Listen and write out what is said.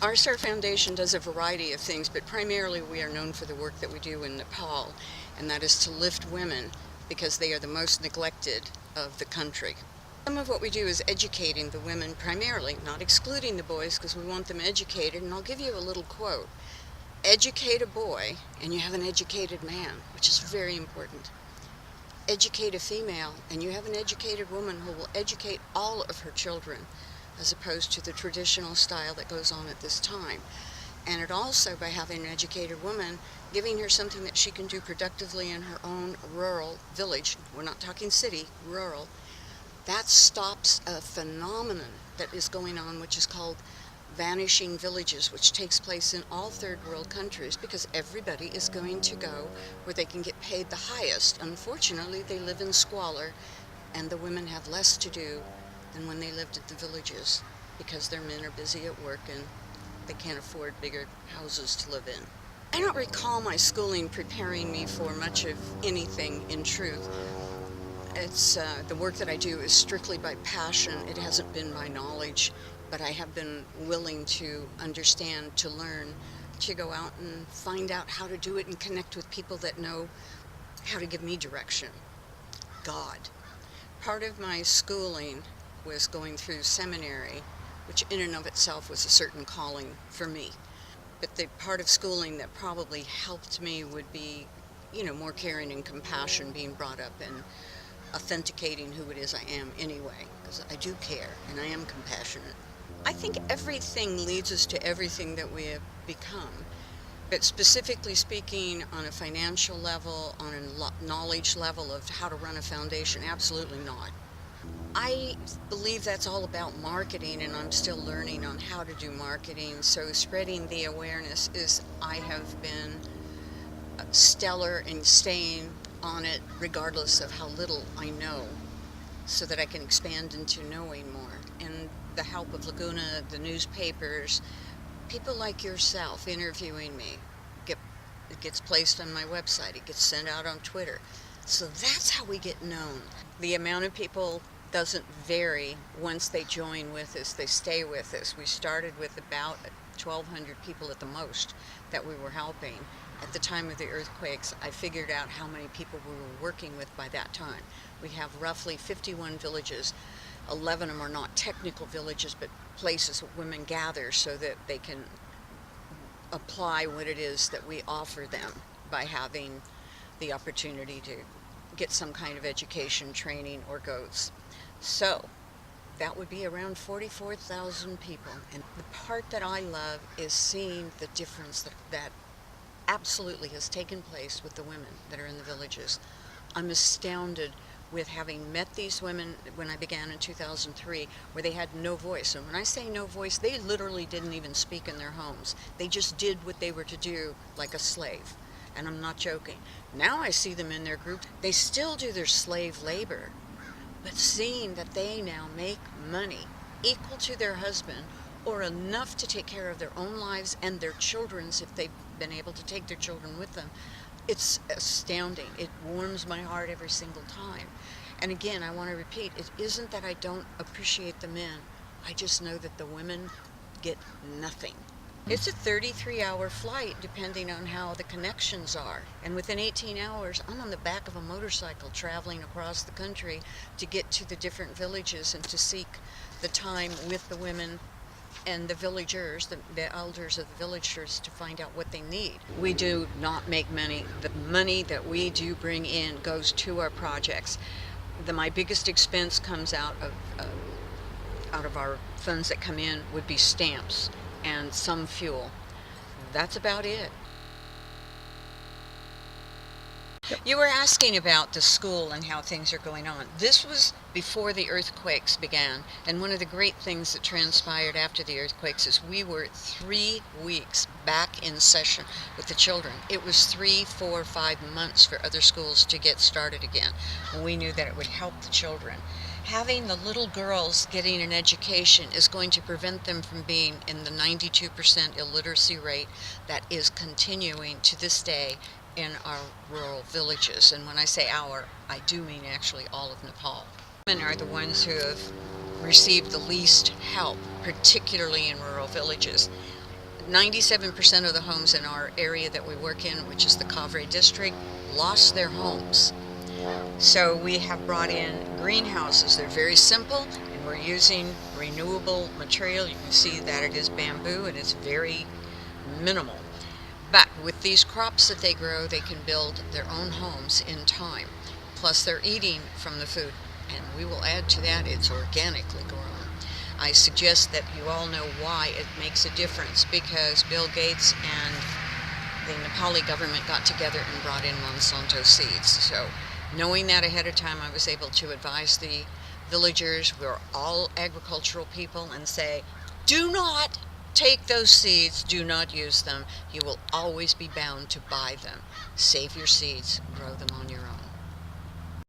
Our Star Foundation does a variety of things, but primarily we are known for the work that we do in Nepal, and that is to lift women because they are the most neglected of the country. Some of what we do is educating the women primarily, not excluding the boys because we want them educated, and I'll give you a little quote. Educate a boy and you have an educated man, which is very important. Educate a female and you have an educated woman who will educate all of her children, as opposed to the traditional style that goes on at this time. And it also, by having an educated woman, giving her something that she can do productively in her own rural village, we're not talking city, rural, that stops a phenomenon that is going on, which is called vanishing villages, which takes place in all third world countries because everybody is going to go where they can get paid the highest. Unfortunately, they live in squalor, and the women have less to do than when they lived at the villages because their men are busy at work and they can't afford bigger houses to live in. I don't recall my schooling preparing me for much of anything in truth. It's the work that I do is strictly by passion. It hasn't been by knowledge, but I have been willing to understand, to learn, to go out and find out how to do it and connect with people that know how to give me direction. God. Part of my schooling was going through seminary, which in and of itself was a certain calling for me. But the part of schooling that probably helped me would be, more caring and compassion being brought up and authenticating who it is I am anyway, because I do care and I am compassionate. I think everything leads us to everything that we have become. But specifically speaking, on a financial level, on a knowledge level of how to run a foundation, absolutely not. I believe that's all about marketing, and I'm still learning on how to do marketing. So spreading the awareness is, I have been stellar in staying on it regardless of how little I know, so that I can expand into knowing more. And the help of Laguna, the newspapers, people like yourself interviewing me, it gets placed on my website, it gets sent out on Twitter. So that's how we get known. The amount of people doesn't vary once they join with us, they stay with us. We started with about 1,200 people at the most that we were helping. At the time of the earthquakes, I figured out how many people we were working with by that time. We have roughly 51 villages. 11 of them are not technical villages, but places where women gather so that they can apply what it is that we offer them by having the opportunity to get some kind of education, training, or goats. So that would be around 44,000 people. And the part that I love is seeing the difference that absolutely has taken place with the women that are in the villages. I'm astounded with having met these women when I began in 2003, where they had no voice. And when I say no voice, they literally didn't even speak in their homes. They just did what they were to do like a slave. And I'm not joking. Now I see them in their group. They still do their slave labor, but seeing that they now make money equal to their husband or enough to take care of their own lives and their children's if they've been able to take their children with them, it's astounding. It warms my heart every single time. And again, I want to repeat, it isn't that I don't appreciate the men. I just know that the women get nothing. It's a 33-hour flight depending on how the connections are. And within 18 hours, I'm on the back of a motorcycle traveling across the country to get to the different villages and to seek the time with the women and the villagers, the elders of the villagers, to find out what they need. We do not make money. The money that we do bring in goes to our projects. My biggest expense comes out of our funds that come in would be stamps and some fuel. That's about it. You were asking about the school and how things are going on. This was before the earthquakes began, and one of the great things that transpired after the earthquakes is we were 3 weeks back in session with the children. It was 3, 4, 5 months for other schools to get started again. We knew that it would help the children. Having the little girls getting an education is going to prevent them from being in the 92% illiteracy rate that is continuing to this day in our rural villages. And when I say our, I do mean actually all of Nepal. Women are the ones who have received the least help, particularly in rural villages. 97% of the homes in our area that we work in, which is the Cavre district, lost their homes. So we have brought in greenhouses. They're very simple, and we're using renewable material. You can see that it is bamboo, and it's very minimal. But with these crops that they grow, they can build their own homes in time. Plus, they're eating from the food, and we will add to that, it's organically grown. I suggest that you all know why it makes a difference, because Bill Gates and the Nepali government got together and brought in Monsanto seeds. So knowing that ahead of time, I was able to advise the villagers, we're all agricultural people, and say, do not take those seeds, do not use them. You will always be bound to buy them. Save your seeds, grow them on your own.